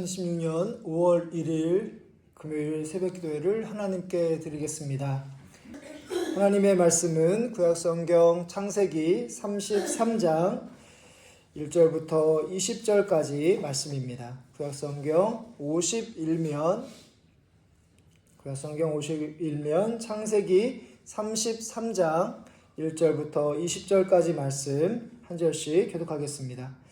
2016년 5월 1일 금요일 새벽기도회를 하나님께 드리겠습니다. 하나님의 말씀은 구약성경 창세기 33장 1절부터 20절까지 말씀입니다. 구약성경 51면 창세기 33장 1절부터 20절까지 말씀 한 절씩 교독하겠습니다.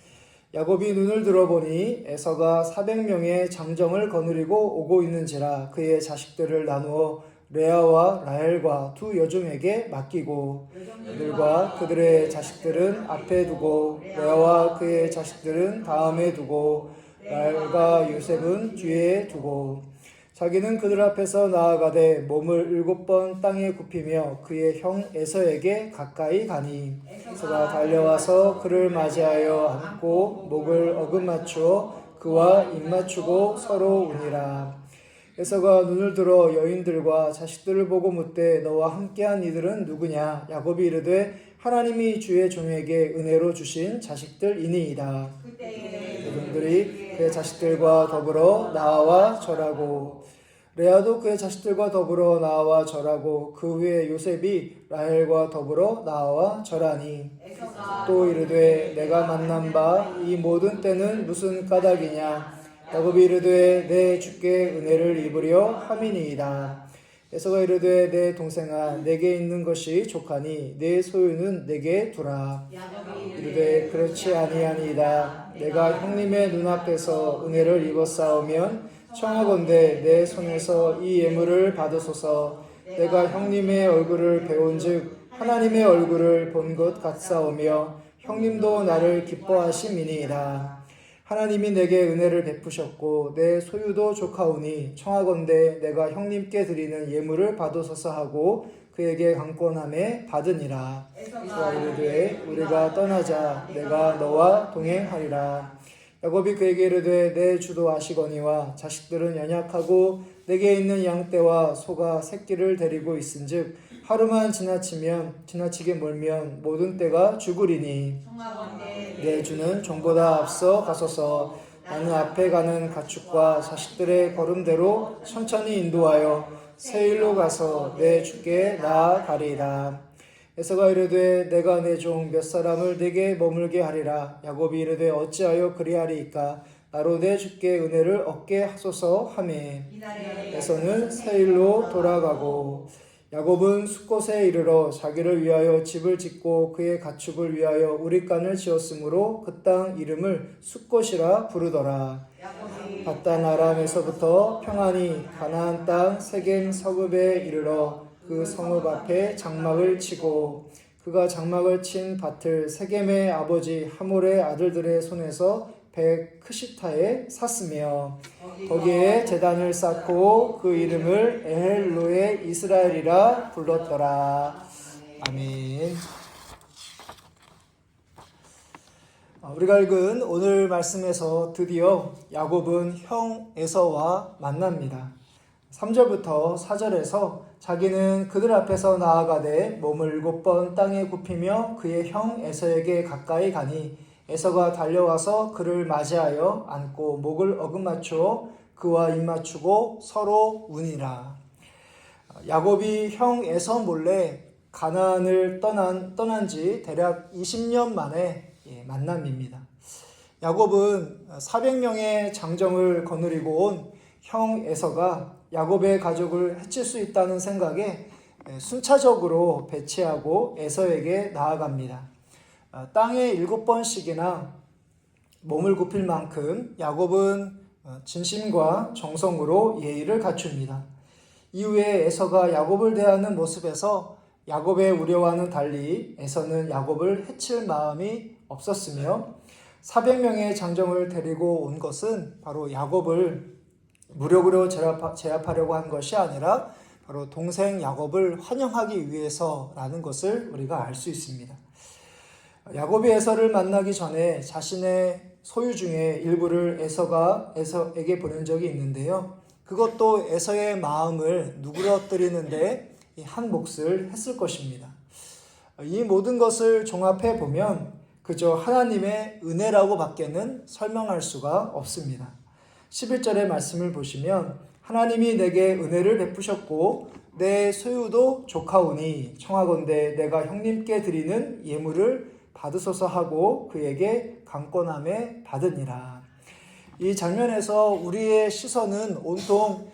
야곱이 눈을 들어보니 에서가 400명의 장정을 거느리고 오고 있는지라 그의 자식들을 나누어 레아와 라헬과 두 여종에게 맡기고 그들과 그들의 자식들은 앞에 두고 레아와 그의 자식들은 다음에 두고 라헬과 요셉은 뒤에 두고 자기는 그들 앞에서 나아가되 몸을 7번 땅에 굽히며 그의 형 에서에게 가까이 가니 에서가 달려와서 그를 맞이하여 안고 목을 어긋맞추어 그와 입맞추고 서로 우니라. 에서가 눈을 들어 여인들과 자식들을 보고 묻되 너와 함께한 이들은 누구냐? 야곱이 이르되 하나님이 주의 종에게 은혜로 주신 자식들이니이다. 여종들이 그의 자식들과 더불어 나와 절하고 레아도 그의 자식들과 더불어 나와 절하고 그 후에 요셉이 라헬과 더불어 나와 절하니 또 이르되 내가 만난 바 이 모든 때는 무슨 까닭이냐? 야곱이 이르되 내 주께 은혜를 입으려 함이니이다. 에서가 이르되 내 동생아 내게 있는 것이 족하니 내 소유는 내게 두라. 이르되 그렇지 아니하니이다. 내가 형님의 눈앞에서 은혜를 입었사오면 청하건대 내 손에서 이 예물을 받으소서. 내가 형님의 얼굴을 배운즉 하나님의 얼굴을 본 것 같사오며 형님도 나를 기뻐하심이니이다. 하나님이 내게 은혜를 베푸셨고 내 소유도 족하오니 청하건대 내가 형님께 드리는 예물을 받으소서 하고 그에게 강권함에 받으니라. 에서가 이르되 우리가 떠나자. 내가 너와 동행하리라. 야곱이 그에게 이르되 내 주도 아시거니와 자식들은 연약하고 내게 있는 양떼와 소가 새끼를 데리고 있은즉 하루만 지나치게 멀면 모든 떼가 죽으리니 내 주는 종보다 앞서 가소서. 나는 앞에 가는 가축과 자식들의 걸음대로 천천히 인도하여 새 일로 가서 내 주께 나아가리이다. 에서가 이르되 내가 내 종 몇 사람을 내게 머물게 하리라. 야곱이 이르되 어찌하여 그리하리이까? 나로 내 주께 은혜를 얻게 하소서 하매 에서는 세일로 돌아가고 야곱은 숫곳에 이르러 자기를 위하여 집을 짓고 그의 가축을 위하여 우릿간을 지었으므로 그 땅 이름을 숫곳이라 부르더라. 밧단 아람에서부터 평안히 가나안 땅 세겜 서급에 이르러 그 성읍 앞에 장막을 치고 그가 장막을 친 밭을 세겜의 아버지 하몰의 아들들의 손에서 베크시타에 샀으며 거기에 제단을 쌓고 그 이름을 에헬로에 이스라엘이라 불렀더라. 아멘. 우리가 읽은 오늘 말씀에서 드디어 야곱은 형 에서와 만납니다. 3절부터 4절에서 자기는 그들 앞에서 나아가되 몸을 7번 땅에 굽히며 그의 형 에서에게 가까이 가니 에서가 달려와서 그를 맞이하여 안고 목을 어긋맞추어 그와 입맞추고 서로 우니라. 야곱이 형 에서 몰래 가나안을 떠난 지 대략 20년 만에 만남입니다. 야곱은 400명의 장정을 거느리고 온 형 에서가 야곱의 가족을 해칠 수 있다는 생각에 순차적으로 배치하고 에서에게 나아갑니다. 땅에 7번씩이나 몸을 굽힐 만큼 야곱은 진심과 정성으로 예의를 갖춥니다. 이후에 에서가 야곱을 대하는 모습에서 야곱의 우려와는 달리 에서는 야곱을 해칠 마음이 없었으며 400명의 장정을 데리고 온 것은 바로 야곱을 무력으로 제압하려고 한 것이 아니라 바로 동생 야곱을 환영하기 위해서라는 것을 우리가 알 수 있습니다. 야곱이 에서를 만나기 전에 자신의 소유 중에 일부를 에서에게 보낸 적이 있는데요. 그것도 에서의 마음을 누그러뜨리는데 한 몫을 했을 것입니다. 이 모든 것을 종합해 보면 그저 하나님의 은혜라고 밖에는 설명할 수가 없습니다. 11절의 말씀을 보시면 하나님이 내게 은혜를 베푸셨고 내 소유도 조카오니 청하건대 내가 형님께 드리는 예물을 받으소서 하고 그에게 강권함에 받으니라. 이 장면에서 우리의 시선은 온통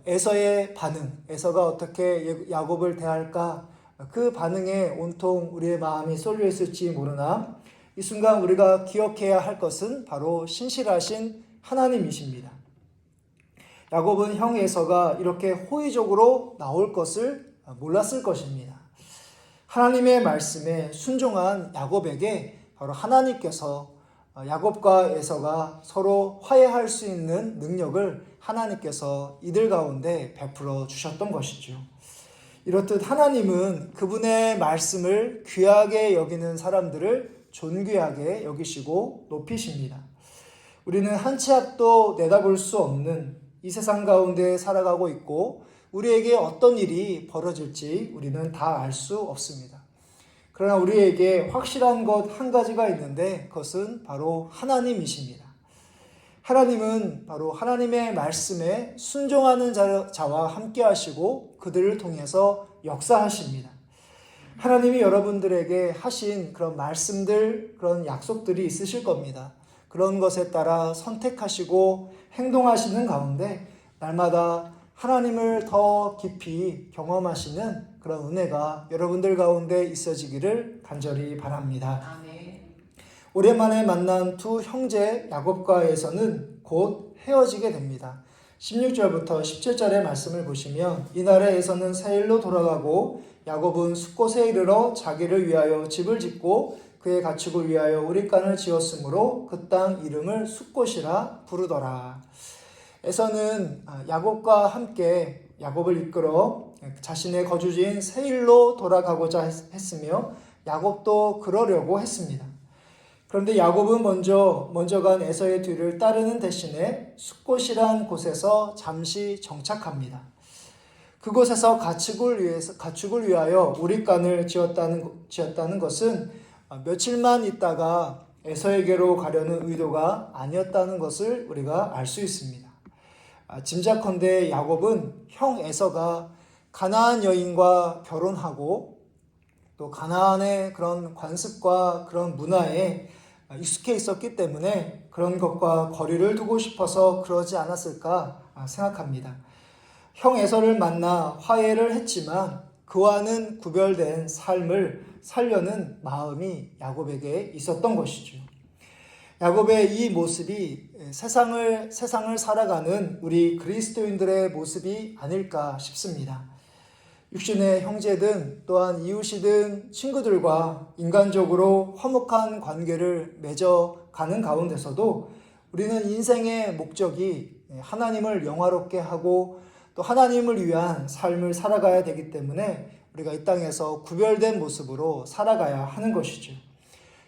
에서의 반응, 에서가 어떻게 야곱을 대할까, 그 반응에 온통 우리의 마음이 쏠려 있을지 모르나 이 순간 우리가 기억해야 할 것은 바로 신실하신 하나님이십니다. 야곱은 형 에서가 이렇게 호의적으로 나올 것을 몰랐을 것입니다. 하나님의 말씀에 순종한 야곱에게 바로 하나님께서 야곱과 에서가 서로 화해할 수 있는 능력을 하나님께서 이들 가운데 베풀어 주셨던 것이죠. 이렇듯 하나님은 그분의 말씀을 귀하게 여기는 사람들을 존귀하게 여기시고 높이십니다. 우리는 한 치 앞도 내다볼 수 없는 이 세상 가운데 살아가고 있고 우리에게 어떤 일이 벌어질지 우리는 다 알 수 없습니다. 그러나 우리에게 확실한 것 한 가지가 있는데 그것은 바로 하나님이십니다. 하나님은 바로 하나님의 말씀에 순종하는 자와 함께 하시고 그들을 통해서 역사하십니다. 하나님이 여러분들에게 하신 그런 말씀들, 그런 약속들이 있으실 겁니다. 그런 것에 따라 선택하시고 행동하시는 가운데 날마다 하나님을 더 깊이 경험하시는 그런 은혜가 여러분들 가운데 있어지기를 간절히 바랍니다. 아멘. 오랜만에 만난 두 형제 야곱과 에서는 곧 헤어지게 됩니다. 16절부터 17절의 말씀을 보시면 이날에 에서는 세일로 돌아가고 야곱은 숫곳에 이르러 자기를 위하여 집을 짓고 그의 가축을 위하여 우릿간을 지었으므로 그 땅 이름을 숫곳이라 부르더라. 에서는 야곱과 함께 야곱을 이끌어 자신의 거주지인 세일로 돌아가고자 했으며 야곱도 그러려고 했습니다. 그런데 야곱은 먼저 간 에서의 뒤를 따르는 대신에 숫곳이란 곳에서 잠시 정착합니다. 그곳에서 가축을 위하여 우릿간을 지었다는 것은 며칠만 있다가 에서에게로 가려는 의도가 아니었다는 것을 우리가 알 수 있습니다. 짐작컨대 야곱은 형 에서가 가나안 여인과 결혼하고 또 가나안의 그런 관습과 그런 문화에 익숙해 있었기 때문에 그런 것과 거리를 두고 싶어서 그러지 않았을까 생각합니다. 형 에서를 만나 화해를 했지만 그와는 구별된 삶을 살려는 마음이 야곱에게 있었던 것이죠. 야곱의 이 모습이 세상을 살아가는 우리 그리스도인들의 모습이 아닐까 싶습니다. 육신의 형제든 또한 이웃이든 친구들과 인간적으로 화목한 관계를 맺어가는 가운데서도 우리는 인생의 목적이 하나님을 영화롭게 하고 또 하나님을 위한 삶을 살아가야 되기 때문에 우리가 이 땅에서 구별된 모습으로 살아가야 하는 것이죠.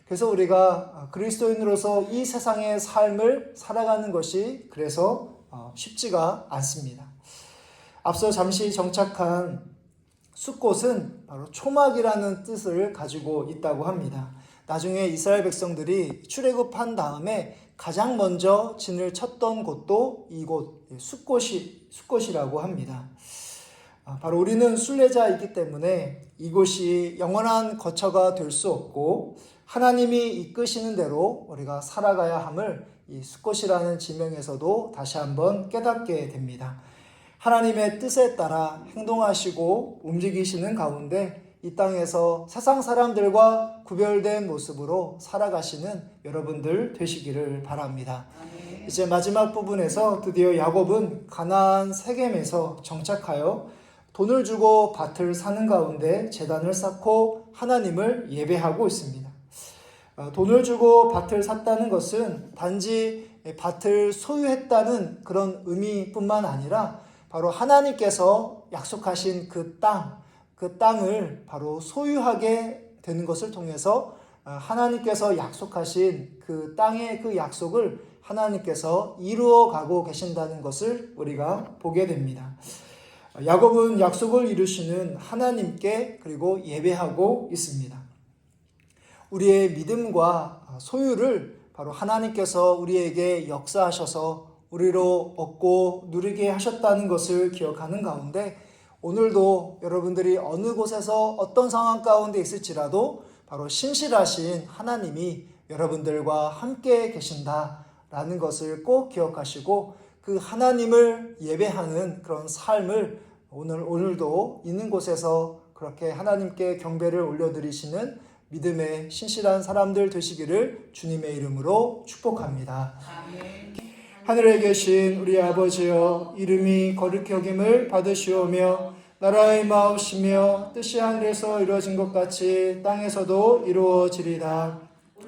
그래서 우리가 그리스도인으로서 이 세상의 삶을 살아가는 것이 그래서 쉽지가 않습니다. 앞서 잠시 정착한 숫곳은 바로 초막이라는 뜻을 가지고 있다고 합니다. 나중에 이스라엘 백성들이 출애굽한 다음에 가장 먼저 진을 쳤던 곳도 이곳 숫곳이라고 합니다. 바로 우리는 순례자이기 때문에 이곳이 영원한 거처가 될 수 없고 하나님이 이끄시는 대로 우리가 살아가야 함을 이 숫곳이라는 지명에서도 다시 한번 깨닫게 됩니다. 하나님의 뜻에 따라 행동하시고 움직이시는 가운데 이 땅에서 세상 사람들과 구별된 모습으로 살아가시는 여러분들 되시기를 바랍니다. 이제 마지막 부분에서 드디어 야곱은 가나안 세겜에서 정착하여 돈을 주고 밭을 사는 가운데 제단을 쌓고 하나님을 예배하고 있습니다. 돈을 주고 밭을 샀다는 것은 단지 밭을 소유했다는 그런 의미뿐만 아니라 바로 하나님께서 약속하신 그 땅을 바로 소유하게 되는 것을 통해서 하나님께서 약속하신 그 땅의 그 약속을 하나님께서 이루어 가고 계신다는 것을 우리가 보게 됩니다. 야곱은 약속을 이루시는 하나님께 그리고 예배하고 있습니다. 우리의 믿음과 소유를 바로 하나님께서 우리에게 역사하셔서 우리로 얻고 누리게 하셨다는 것을 기억하는 가운데 오늘도 여러분들이 어느 곳에서 어떤 상황 가운데 있을지라도 바로 신실하신 하나님이 여러분들과 함께 계신다라는 것을 꼭 기억하시고 그 하나님을 예배하는 그런 삶을 오늘도 있는 곳에서 그렇게 하나님께 경배를 올려드리시는 믿음의 신실한 사람들 되시기를 주님의 이름으로 축복합니다. 아멘. 하늘에 계신 우리 아버지여, 이름이 거룩히 여김을 받으시오며 나라의 마옵시며 뜻이 하늘에서 이루어진 것 같이 땅에서도 이루어지리다.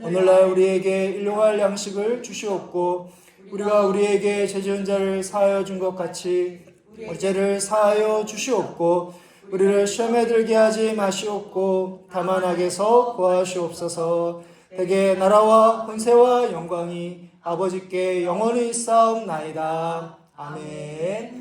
오늘날 우리에게 일용할 양식을 주시옵고 우리가 우리에게 죄 지은 자를 사하여 준 것 같이 우리 죄를 사하여 주시옵고 우리를 시험에 들게 하지 마시옵고 다만 악에서 구하시옵소서. 대개 나라와 권세와 영광이 아버지께 영원히 있사옵나이다. 아멘.